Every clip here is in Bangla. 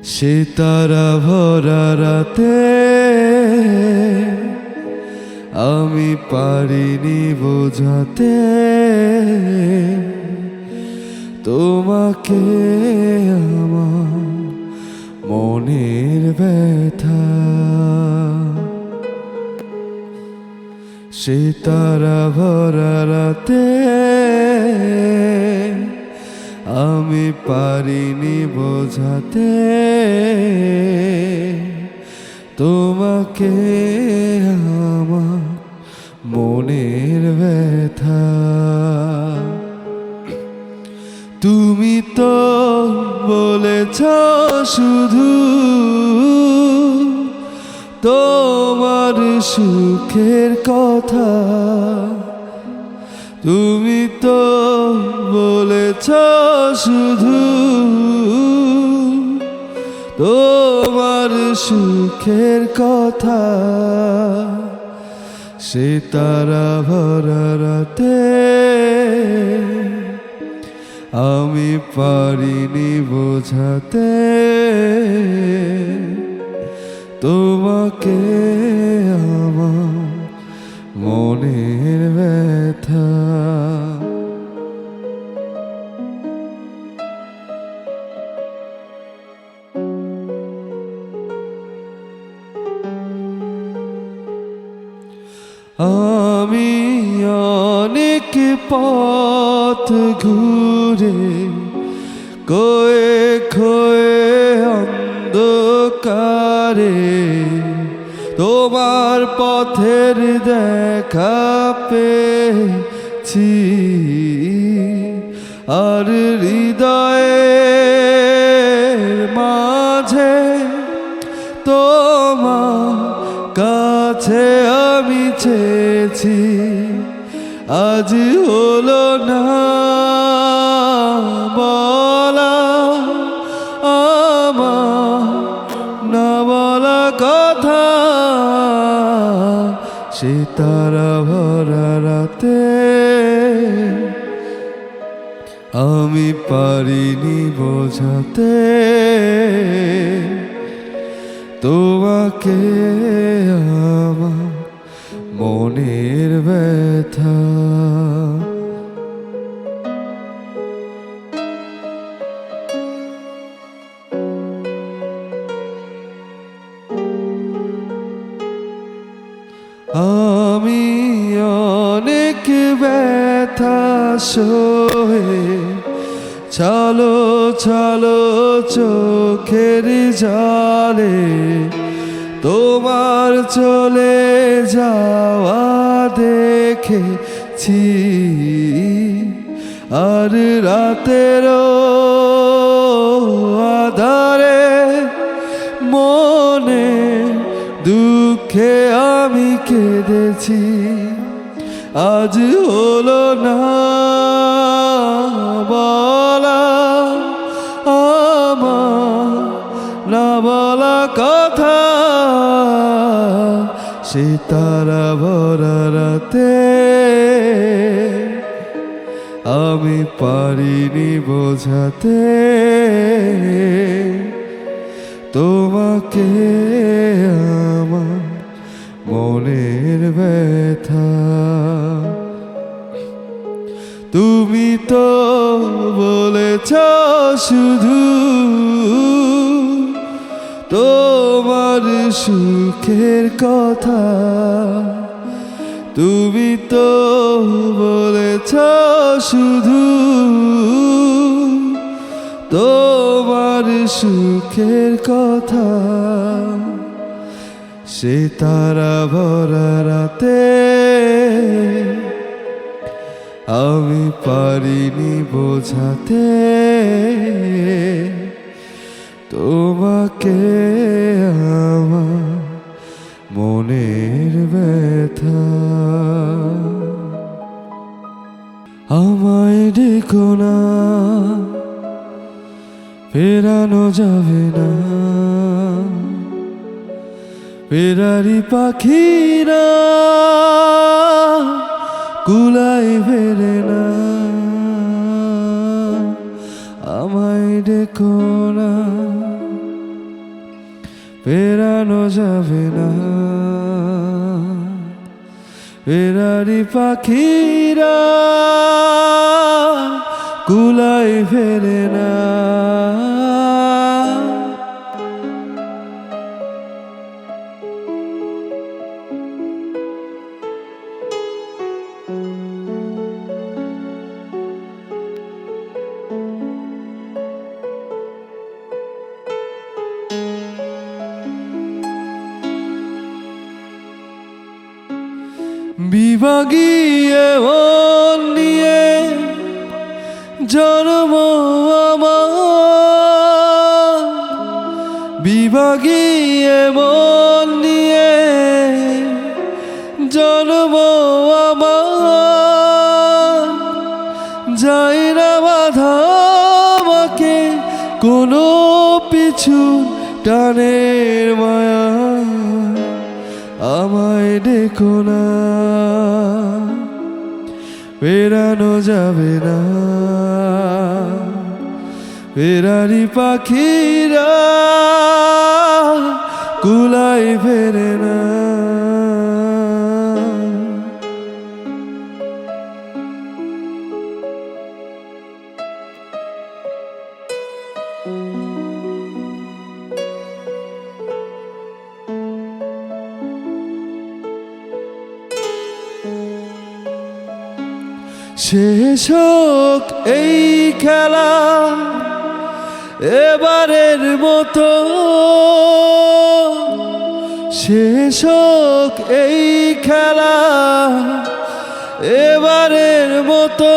সে তারা ভরা রাতে আমি পারিনি বোঝাতে তোমাকে আমার মনের ব্যথা। সে তারা ভরা রাতে আমি পারিনি বোঝাতে তোমাকে আমার মনের ব্যথা। তুমি তো বলেছ শুধু তোমার সুখের কথা, তুমি তো বলেছ শুধু তোমার সুখের কথা। সে তারা ভরা রাতে আমি পারিনি বোঝাতে তোমাকে আমার মনের ব্যথা। আমি অনেক পথ ঘুরে কয়ে খয়ে অন্ধকারে তোমার পথের দেখা পেয়েছি, আর হৃদয়ের মাঝে তোমার কাছে আমি চেয়েছি। আজ হলো না বলা আমার না বলা কথা। সে তারা ভরা রাতে আমি পারিনি বোঝাতে তোমাকে আমার মনের ব্যথা। আমি অনেক ব্যথা সয়ে চলো চলো চোখের জলে তোমার চলে যাওয়া দেখেছি, আর রাতেরও আধারে মনে দুঃখে আমি কেঁদেছি। আজ হলো না বলা আমার না বলা কথা। সে তারা ভরা রাতে আমি পারিনি বোঝাতে তোমাকে আমার মনের ব্যথা। তুমি তো বলেছ শুধু তোমার সুখের কথা, তুমি তো বলেছ শুধু তোমার সুখের কথা। সে তারা ভরা রাতে আমি পারিনি বোঝাতে তোমাকে আমার মনের ব্যথা। আমায় ডেকো না, ফেরানো যাবে না, ফেরারি পাখিরা কুলাই ফেরে না। আমায় ডেকো না, ফেরানো যাবে না। ফেরারি পাখিরা কুলায় ফেরে না। বিভাগীয় মন নিয়ে জন্ম আমার, বিভাগীয় মন নিয়ে জন্ম আমার। যাই না বাধা আমাকে কোনো পিছু টানের মায়া, আমায় ডেকো না। ফেরানো যাবে না। ফেরারি পাখিরা কুলায় ফেরে না। শেষ হোক এই খেলা এবারের মতো, শেষ হোক এই খেলা এবারের মতো।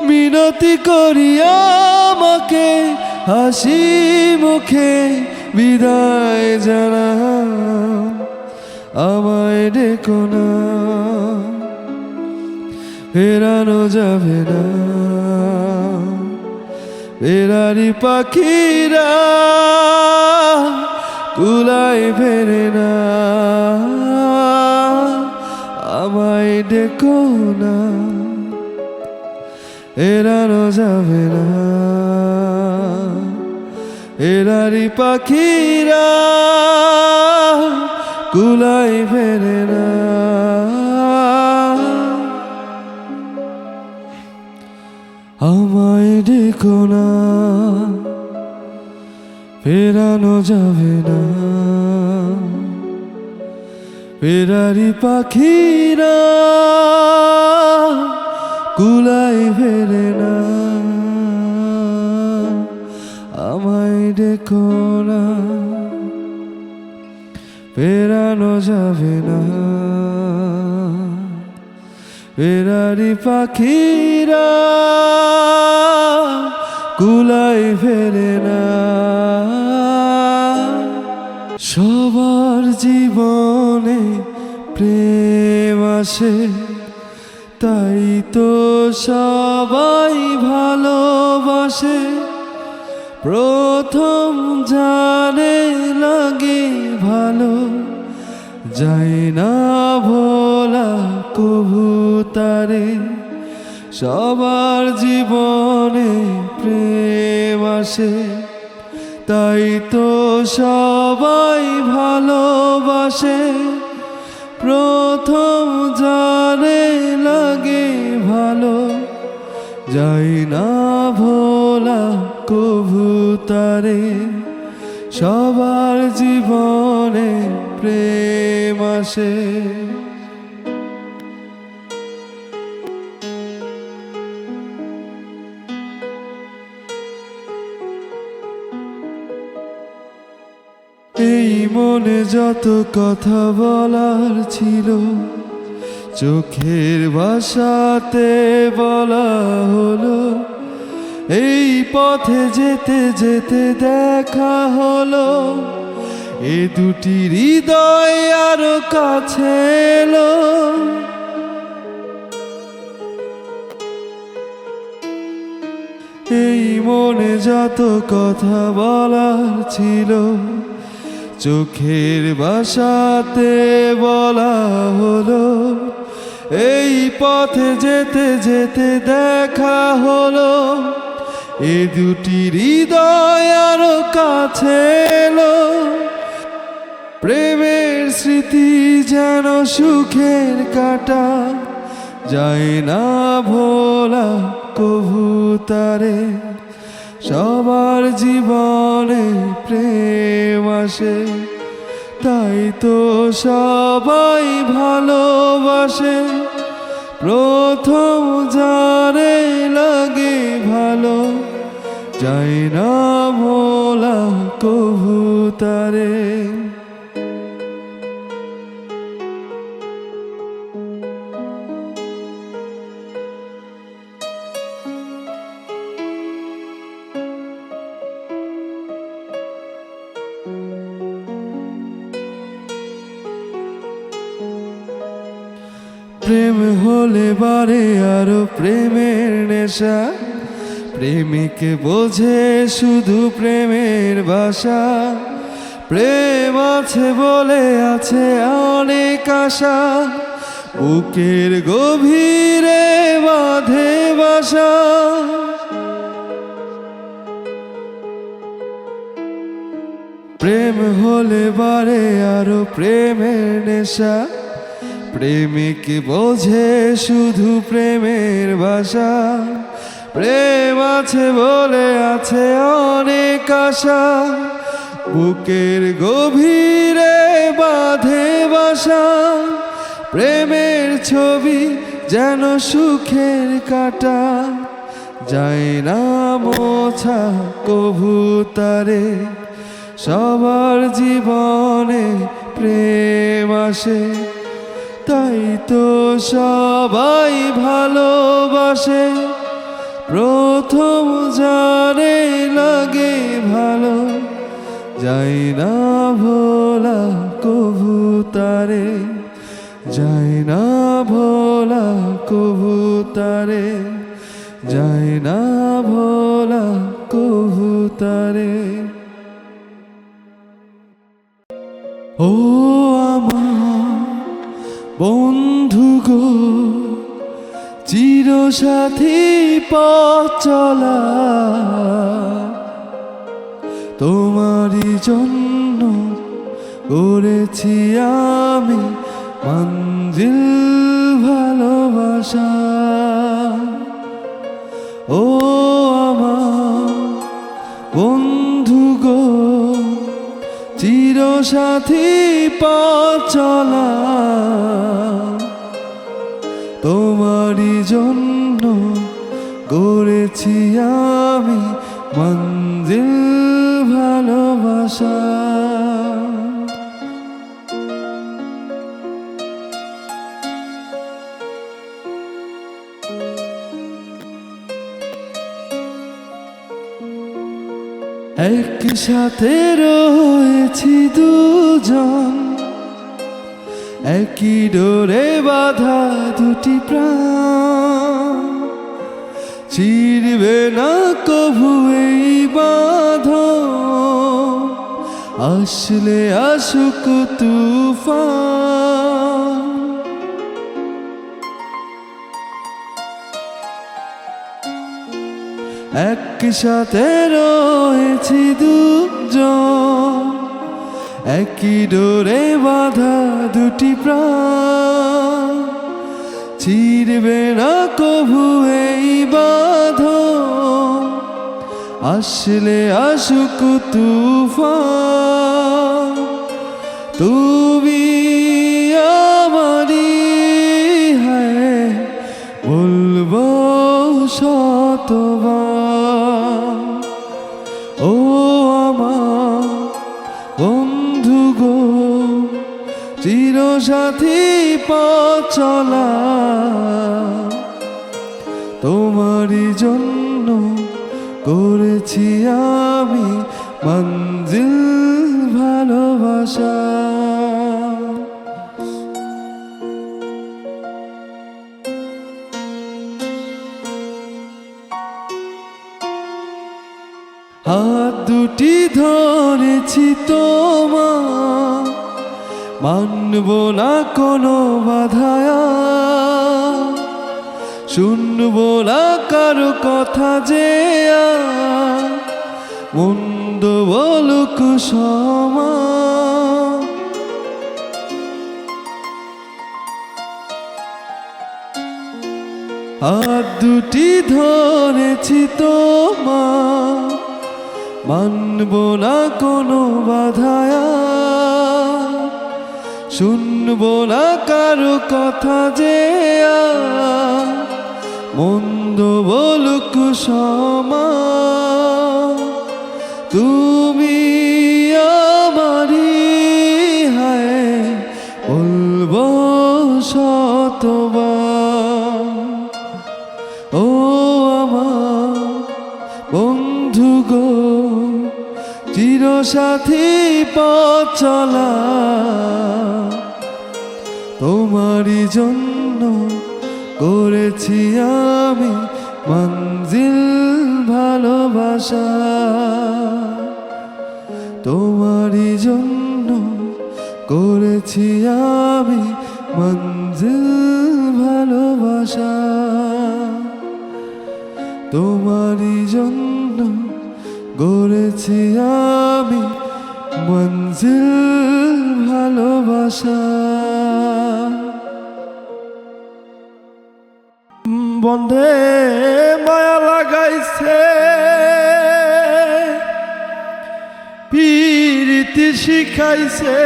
মিনতি করি আমাকে হাসি মুখে বিদায় জানা, আমায় ডেকো না। ফেরানো যাবে না। ফেরারি পাখিরা কুলায় ফেরে না, আমায় ডেকো না। ফেরানো যাবে না। ফেরারি পাখিরা কুলায় ফেরে না। আমায় ডেকো না। ফেরানো যাবে না। ফেরারি পাখিরা কুলায় ফেরে না, আমায় ডেকো না। ফেরানো যাবে না। ফেরারি পাখিরা কুলায় ফেরে না। সবার জীবনে প্রেম আসে, তাই তো সবাই ভালোবাসে। প্রথম জানে লাগে ভালো, যায় না ভোলা কভু তারে। সবার জীবনে প্রেম আসে, তাই তো সবাই ভালোবাসে। প্রথম জানে লাগে ভালো, যায় না ভোলা কভু তারে। সবার জীবনে প্রেম আসে। এই মনে যত কথা বলার ছিল, চোখের ভাষাতে বলা হলো। এই পথে যেতে যেতে দেখা হলো, এ দুটি হৃদয় আরো কাছে এলো। এই মনে যত কথা বলার ছিল, চোখের ভাষাতে বলা হলো। এই পথে যেতে যেতে দেখা হলো, এ দুটি হৃদয় আরো কাছে এলো, প্রেমের স্মৃতি যেন সুখের কাটা, যায় না ভোলা কভু তারে। সবার জীবনে প্রেম আসে, তাই তো সবাই ভালোবাসে। প্রথম যারে লাগে ভালো, যায় না ভোলা কভু তারে। প্রেম হলে বারে আরো প্রেমের নেশা, প্রেমিক বোঝে শুধু প্রেমের ভাষা। প্রেম আছে বলে আছে অনেক আশা, বুকের গভীরে বাঁধে বাসা। প্রেম হলে বারে আরো প্রেমের নেশা, প্রেমিক বোঝে শুধু প্রেমের ভাষা। প্রেম আছে বলে আছে অনেক আশা, বুকের গভীরে বাঁধে বাসা। প্রেমের ছবি যেন সুখের কাটা, যায় না মোছা কভু তারে। সবার জীবনে প্রেম আসে, তাই তো সবাই ভালোবাসে। প্রথম যারে লাগে ভালো, যায় না ভোলা কভু তারে, যায় না ভোলা কভু তারে, যায় না ভোলা কভু তারে। ও আমার বন্ধু গো, চিরসাথী পথ চলা, তোমারই জন্য করেছি আমি মঞ্জিল ভালোবাসা। ও আমার বন্ধু গো, চিরসাথী পথ চলা, তোমারই জন্য গড়েছি আমি মঞ্জিল ভালোবাসা। একসাথে রয়েছি দুজন, একই ডোরে বাঁধা দুটি প্রাণ। চিরবে না কভু এই বাঁধন, আসলে আসুক তুফান। একসাথে রয়েছি দুজন, একই ডোরে বাঁধা দুটি প্রাণ। চিরবে না কভু এই বাঁধন, আসলে আসুক তুফান। তুমি আমারি হ্যাঁ বলবো শতবার। ও আমার বন্ধু গো, চিরসাথী পথ চলা, তোমারই জন্য করেছি আমি মঞ্জিল ভালোবাসা। হাত দুটি ধরেছি তোমার, মানব না কোনো বাধায়া। শুনবো না কারো কথা যে আর মন্দ বলুক সমা হাত দুটি ধরেছি তোমার মানব না কোনো বাধায়া শুনবো না কারো কথা যে আর মন্দ বলুক সমা তুমি আমারি হায় বলবো শতবার ও আমার বন্ধু গো চিরসাথী পথ চলা তোমারই জন্য করেছি আমি মঞ্জিল ভালোবাসা তোমারই জন্য করেছি আমি মঞ্জিল ভালোবাসা তোমারই জন্য গড়েছি আমি মঞ্জিল ভালোবাসা বন্ধে মায়া লাগাইছে পীরিতি শিখাইছে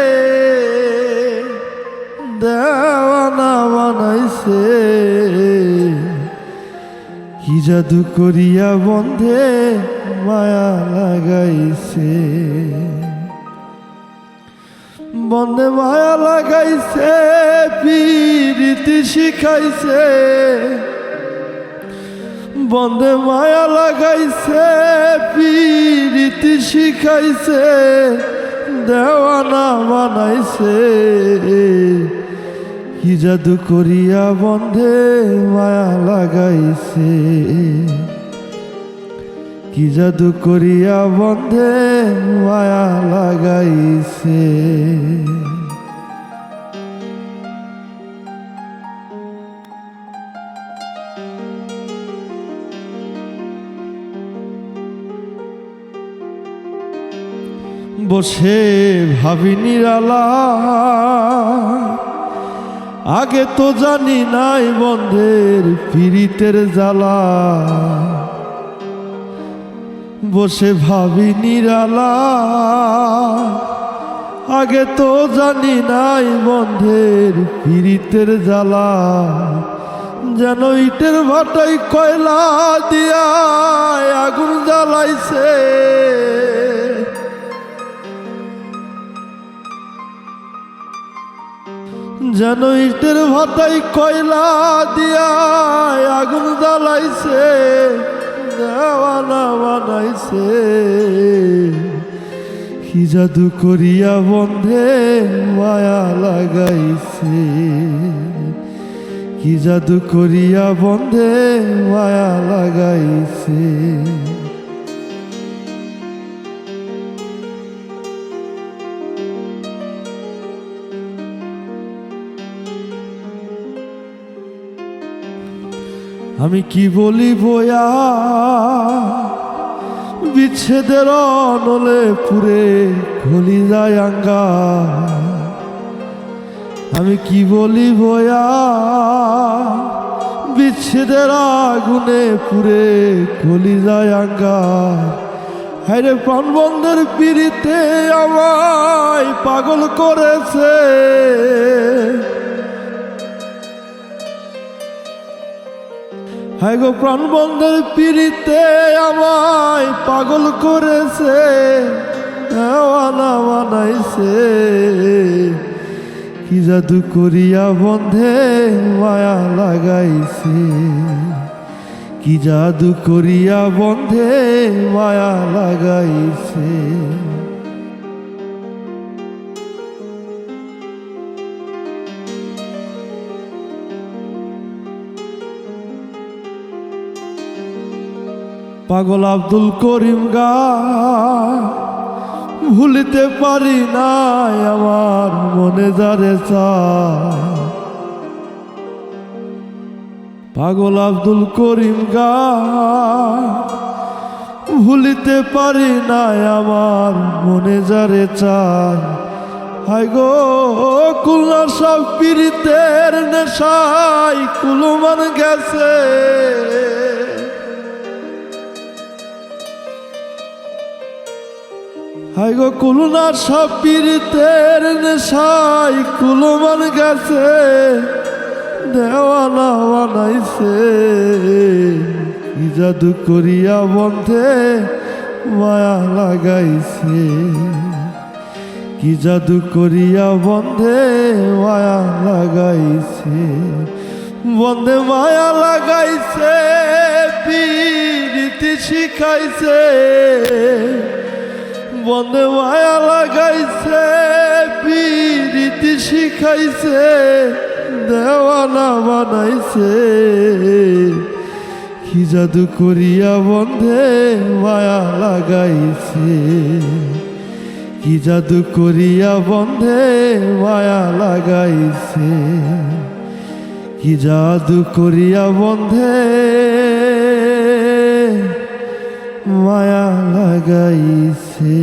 দেওয়ানা বানাইছে কি জাদু করিয়া বন্ধে মায়া লাগাইছে বন্ধে মায়া লাগাইছে পীরিতি শিখাইছে বন্ধে মায়া লাগাইছে পীরিতি শিখাইছে দেওয়ানা বানাইছে কি জাদু করিয়া বন্ধে মায়া লাগাইছে কি জাদু করিয়া বন্ধে মায়া লাগাইছে বসে ভাবি নিরালা আগে তো জানি নাই বন্ধের পীড়িতের জ্বালা বসে ভাবি নিরালা আগে তো জানি নাই বন্ধের পীড়িতের জ্বালা যেন ইটের ভাটায় কয়লা দিয়া আগুন জ্বালাইছে যেন ইটের ভাটায় কয়লা দিয়া আগুন জ্বালাইছে দেওয়ানা বানাইছে কি জাদু করিয়া বন্ধে মায়া লাগাইছে কি জাদু করিয়া বন্ধে মায়া লাগাইছে আমি কি বলি বয়া বিচ্ছেদের নলে পুরে খলি যায় আঙ্গা আমি কি বলি বয়া বিচ্ছেদের আগুনে পুরে খলি যায় আঙ্গা হায়রে প্রাণবন্ধের পিড়িতে আমায় পাগল করেছে হায় গো প্রাণবন্ধের পিড়িতে আমায় পাগল করেছে দেওয়ানা বানাইছে কি জাদু করিয়া বন্ধে মায়া লাগাইছে কি জাদু করিয়া বন্ধে মায়া লাগাইছে পাগল আব্দুল করিম গা ভুলিতে পারি নাই আমার মনে যারে চা পাগল আব্দুল করিম গায় ভুলিতে পারি না আমার মনে যারে চায়। হায় গো খুলনার সব পীড়িতের নেশায় কুলমান গেছে, হায় গো খুলনার সব পীড়িতের নেশায় কুলমান গেছে, দেওয়ানা বানাইছে কি জাদু করিয়া বন্ধে মায়া লাগাইছে, কি জাদু করিয়া বন্ধে মায়া লাগাইছে, বন্ধে মায়া লাগাইছে পীড়িতি শিখাইছে, বন্ধে মায়া লাগাইছে পীড়িতি শিখাইছে, দেওয়ানা বানাইছে কি জাদু করিয়া বন্ধে মায়া লাগাইছে, কি জাদু করিয়া বন্ধে মায়া লাগাইছে, কি জাদু করিয়া বন্ধে মায়া লাগাইছে।